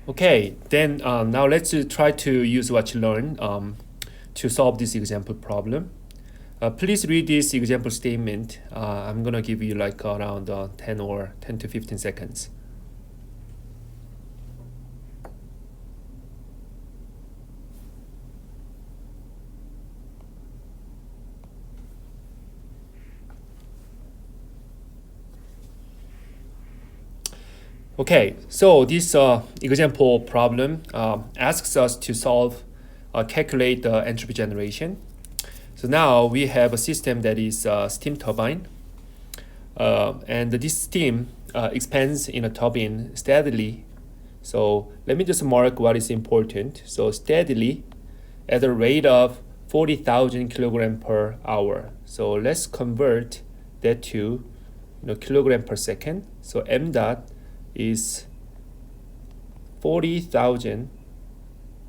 Okay, then now let's try to use what you learned to solve this example problem. Please read this example statement. I'm gonna give you like around 10 to 15 seconds. Okay, so this example problem asks us to calculate the entropy generation. So now we have a system that is steam turbine, and this steam expands in a turbine steadily. So let me just mark what is important. So steadily at a rate of 40,000 kilogram per hour. So let's convert that to kilogram per second. So m dot is 40,000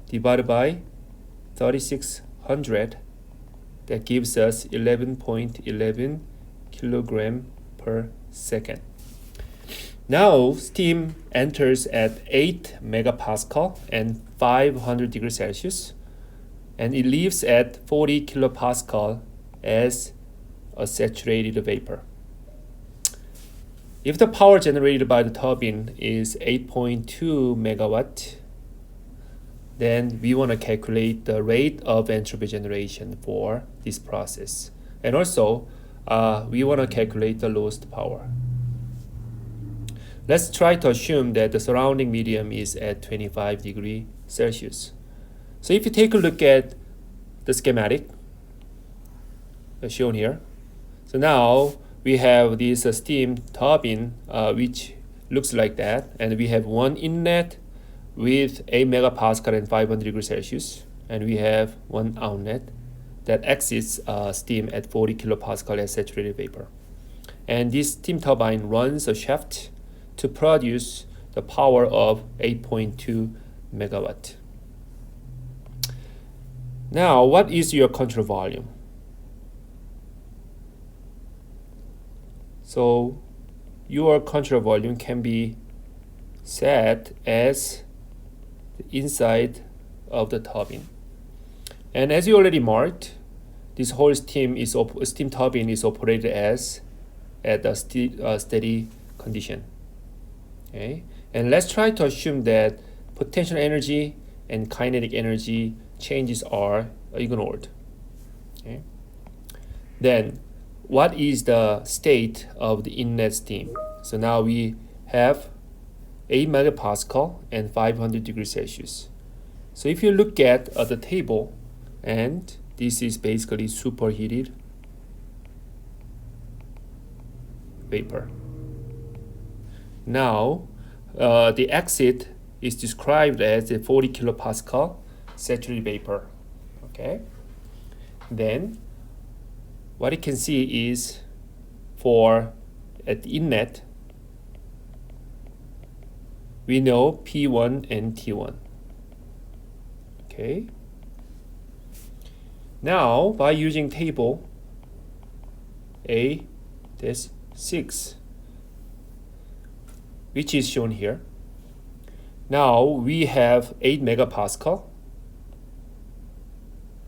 divided by 3,600. That gives us 11.11 kilogram per second. Now steam enters at 8 megapascal and 500 degrees Celsius, and it leaves at 40 kilopascal as a saturated vapor. If the power generated by the turbine is 8.2 megawatt, then we want to calculate the rate of entropy generation for this process. And also, we want to calculate the lost power. Let's try to assume that the surrounding medium is at 25 degrees Celsius. So if you take a look at the schematic shown here, so now we have this steam turbine which looks like that, and we have one inlet with 8 megapascal and 500 degrees Celsius, and we have one outlet that exits steam at 40 kilopascal as saturated vapor. And this steam turbine runs a shaft to produce the power of 8.2 megawatt. Now, what is your control volume? So your control volume can be set as the inside of the turbine. And as you already marked, this whole steam turbine is operated at a steady condition. Okay, and let's try to assume that potential energy and kinetic energy changes are ignored. Okay, then what is the state of the inlet steam? So now we have 8 megapascal and 500 degrees Celsius. So if you look at the table, and this is basically superheated vapor. Now the exit is described as a 40 kilopascal saturated vapor. Okay, then what you can see is for at the inlet, we know P1 and T1. Okay. Now by using table A, that's 6, which is shown here. Now we have 8 megapascal,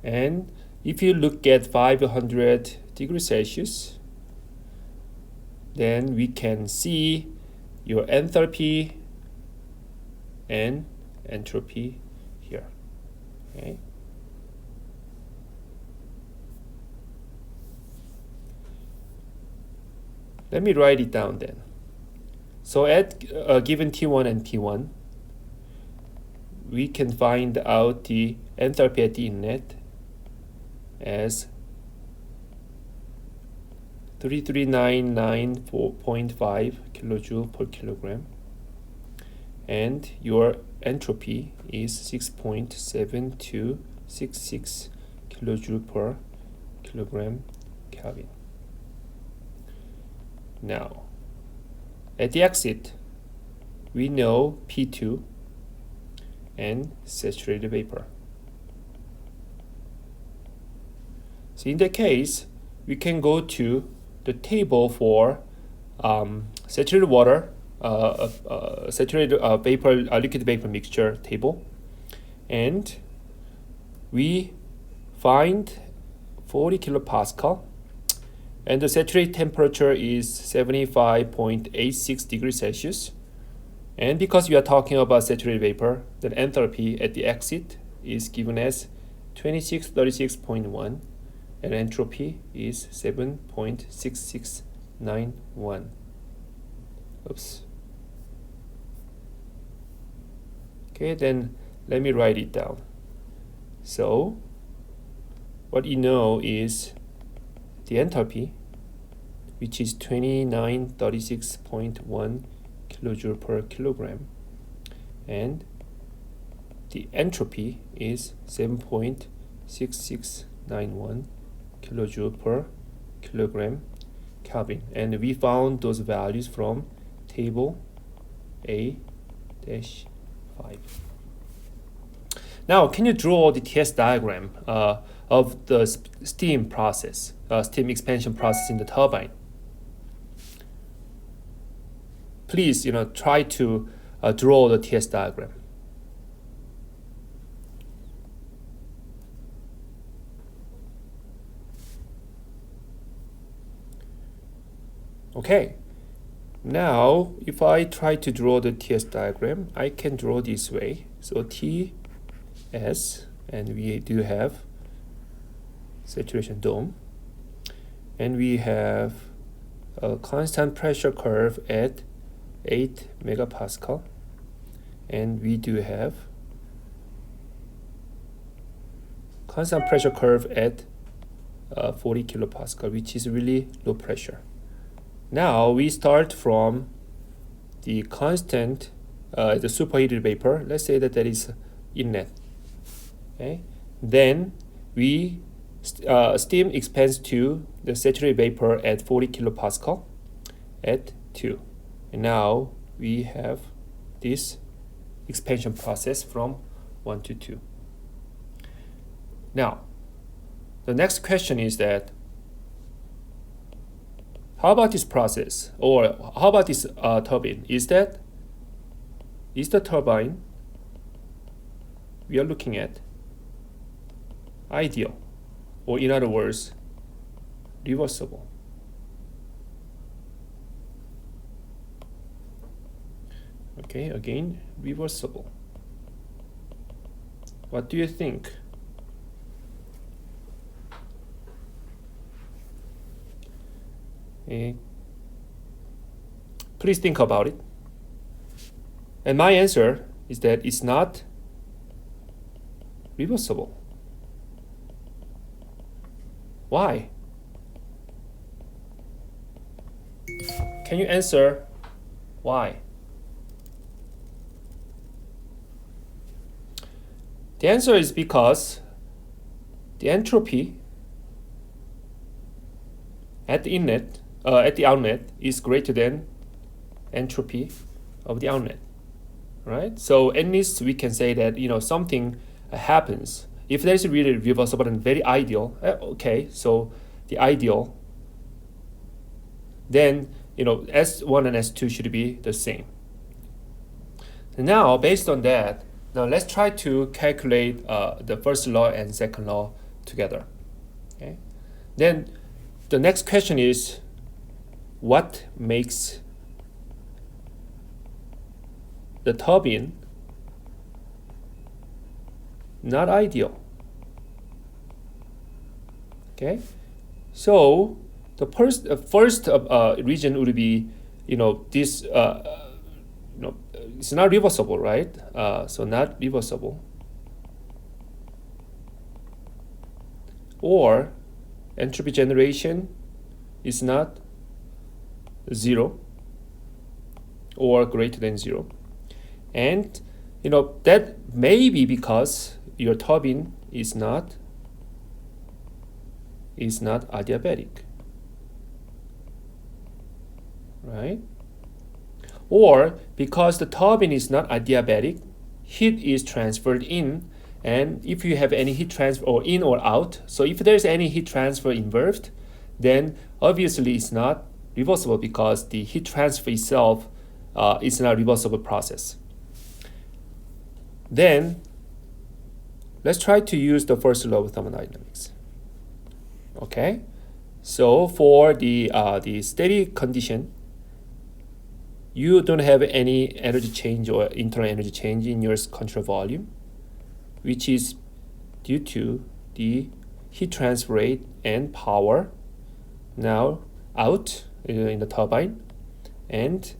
and if you look at 500 degrees Celsius, then we can see your enthalpy and entropy here. Okay. Let me write it down then. So at given T1 and P1, we can find out the enthalpy at the inlet as 3399.5 kilojoule per kilogram, and your entropy is 6.7266 kilojoule per kilogram Kelvin. Now, at the exit, we know P2 and saturated vapor. So in that case, we can go to the table for saturated water saturated vapor liquid vapor mixture table, and we find 40 kilopascal, and the saturated temperature is 75.86 degrees Celsius. And because we are talking about saturated vapor, the enthalpy at the exit is given as 2636.1, and entropy is 7.6691. Oops. Okay, then let me write it down. So what you know is the enthalpy, which is 2936.1 kilojoule per kilogram, and the entropy is 7.6691 kilojoule per kilogram Kelvin, and we found those values from table A-5. Now, can you draw the TS diagram of the steam process, steam expansion process in the turbine? Please, try to draw the TS diagram. Okay. Now, if I try to draw the TS diagram, I can draw this way. So TS, and we do have saturation dome, and we have a constant pressure curve at 8 megapascal, and we do have constant pressure curve at 40 kilopascal, which is really low pressure. Now we start from the constant, the superheated vapor. Let's say that is inlet. Okay, then we steam expands to the saturated vapor at 40 kilopascal at 2. And now we have this expansion process from 1 to 2. Now, the next question is that, how about this process, or how about this turbine? Is the turbine we are looking at ideal, or in other words, reversible? Okay, again, reversible. What do you think? Please think about it. And my answer is that it's not reversible. Why? Can you answer why? The answer is because the entropy at the inlet, at the outlet, is greater than entropy of the outlet, right? So at least we can say that something happens. If there is really reversible and very ideal, okay, so the ideal, then S1 and S2 should be the same. And now, based on that, now let's try to calculate the first law and second law together. Okay, then the next question is, what makes the turbine not ideal? Okay, so the first region would be, this, it's not reversible, right? So not reversible, or entropy generation is not 0 or greater than 0, and that may be because your turbine is not adiabatic, right? Or because the turbine is not adiabatic, heat is transferred in, and if you have any heat transfer or in or out, so if there's any heat transfer involved, then obviously it's not reversible because the heat transfer itself it's not a reversible process. Then let's try to use the first law of thermodynamics. Okay, so for the steady condition, you don't have any energy change or internal energy change in your control volume, which is due to the heat transfer rate and power now out in the turbine, and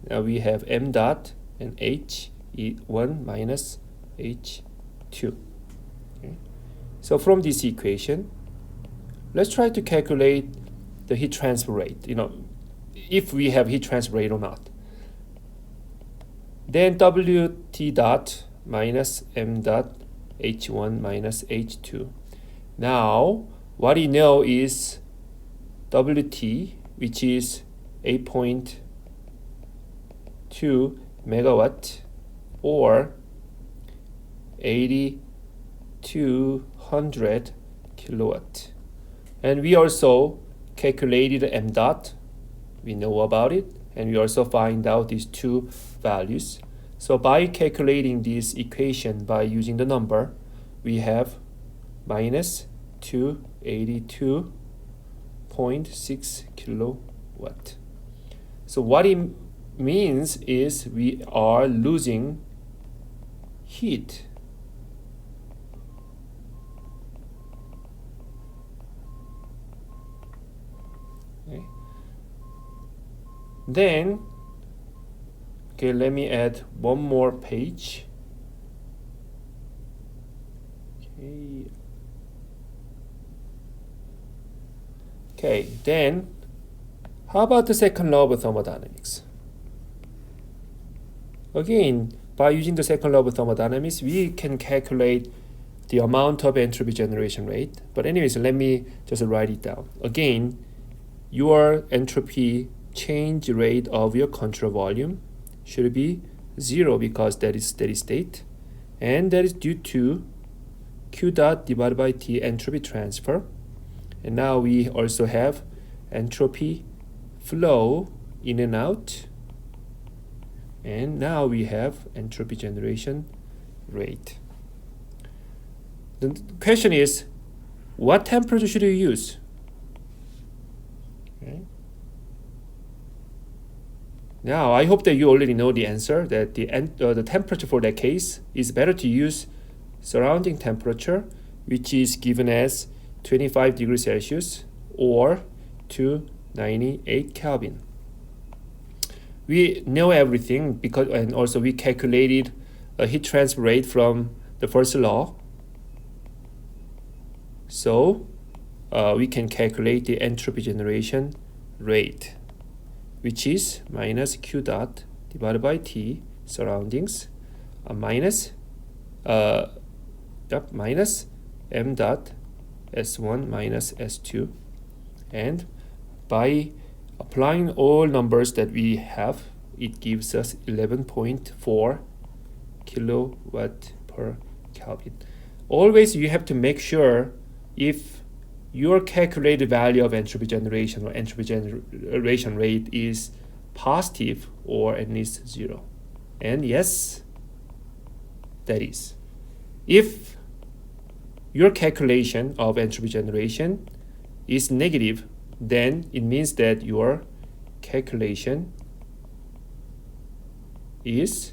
now we have m dot and H1 minus H2. Okay. So from this equation, let's try to calculate the heat transfer rate, if we have heat transfer rate or not. Then WT dot minus M dot H1 minus H2. Now, what we know is WT, which is 8.2 megawatt or 8,200 kilowatt. And we also calculated M dot. We know about it. And we also find out these two values. So by calculating this equation by using the number, we have minus 282.6 kilowatt. So what it means is we are losing heat. Okay. Then, let me add one more page. Okay, then how about the second law of thermodynamics? Again, by using the second law of thermodynamics, we can calculate the amount of entropy generation rate. But anyways, let me just write it down. Again, your entropy change rate of your control volume should be 0 because that is steady state, and that is due to Q dot divided by T entropy transfer. And now we also have entropy flow in and out, and now we have entropy generation rate. The question is, what temperature should you use? Okay. Now, I hope that you already know the answer, that the temperature for that case is better to use surrounding temperature, which is given as 25 degrees Celsius or 298 Kelvin. We know everything and also we calculated a heat transfer rate from the first law. So we can calculate the entropy generation rate, which is minus Q dot divided by T surroundings minus M dot S1 minus S2. And by applying all numbers that we have, it gives us 11.4 kilowatt per Kelvin. Always you have to make sure if your calculated value of entropy generation or entropy generation rate is positive or at least 0. And yes, that is. If your calculation of entropy generation is negative, then it means that your calculation is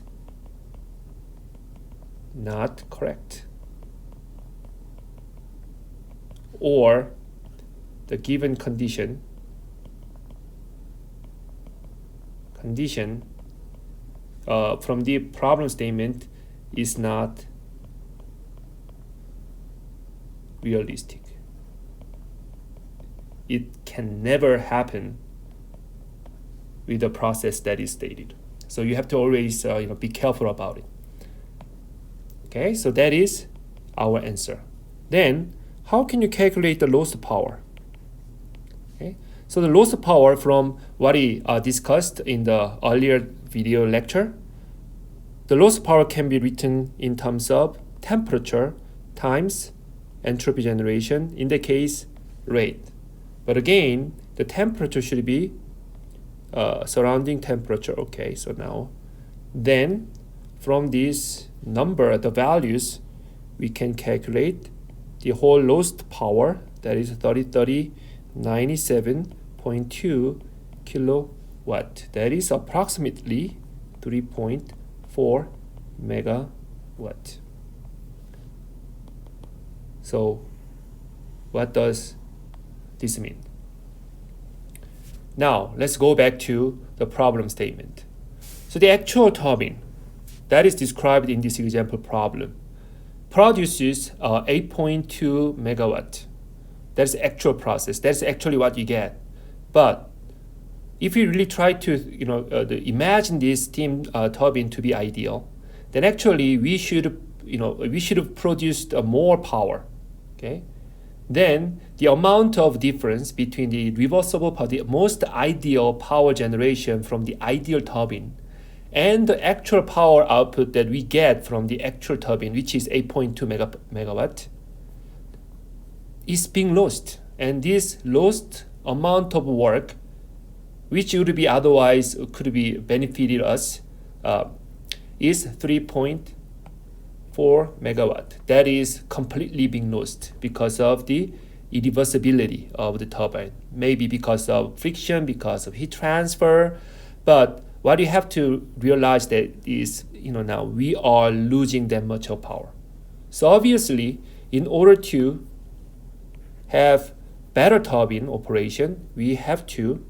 not correct, or the given condition from the problem statement is not realistic. It can never happen with the process that is stated. So you have to always be careful about it. Okay, so that is our answer. Then, how can you calculate the lost power? Okay, so the lost power from what we discussed in the earlier video lecture, the lost power can be written in terms of temperature times entropy generation, in the case rate. But again, the temperature should be surrounding temperature. Okay, so now then from this number, the values, we can calculate the whole lost power, that is 97.2 kilowatt. That is approximately 3.4 megawatt. So what does this mean? Now let's go back to the problem statement. So the actual turbine that is described in this example problem produces 8.2 megawatt. That's the actual process. That's actually what you get. But if you really try to imagine this steam turbine to be ideal, then actually we should have produced more power. Okay. Then the amount of difference between the reversible power, the most ideal power generation from the ideal turbine, and the actual power output that we get from the actual turbine, which is 8.2 megawatt, is being lost. And this lost amount of work, which would be otherwise could be benefited us, is 3.4 megawatt. That is completely being lost because of the irreversibility of the turbine. Maybe because of friction, because of heat transfer, but what you have to realize that is, now we are losing that much of power. So obviously, in order to have better turbine operation, we have to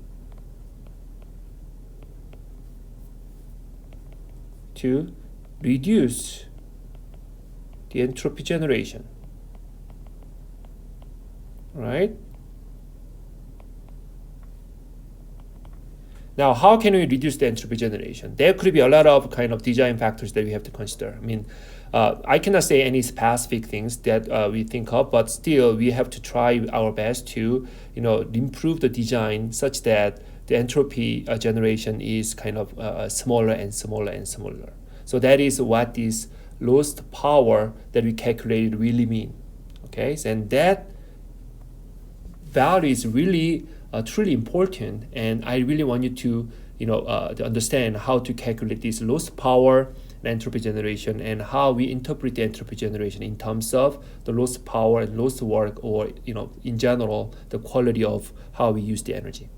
reduce the entropy generation. Right? Now, how can we reduce the entropy generation? There could be a lot of kind of design factors that we have to consider. I mean, I cannot say any specific things that we think of, but still we have to try our best to, improve the design such that the entropy generation is kind of smaller and smaller and smaller. So that is what this lost power that we calculated really mean. Okay, and that value is really truly important, and I really want you to to understand how to calculate this lost power and entropy generation, and how we interpret the entropy generation in terms of the lost power and lost work, or in general the quality of how we use the energy.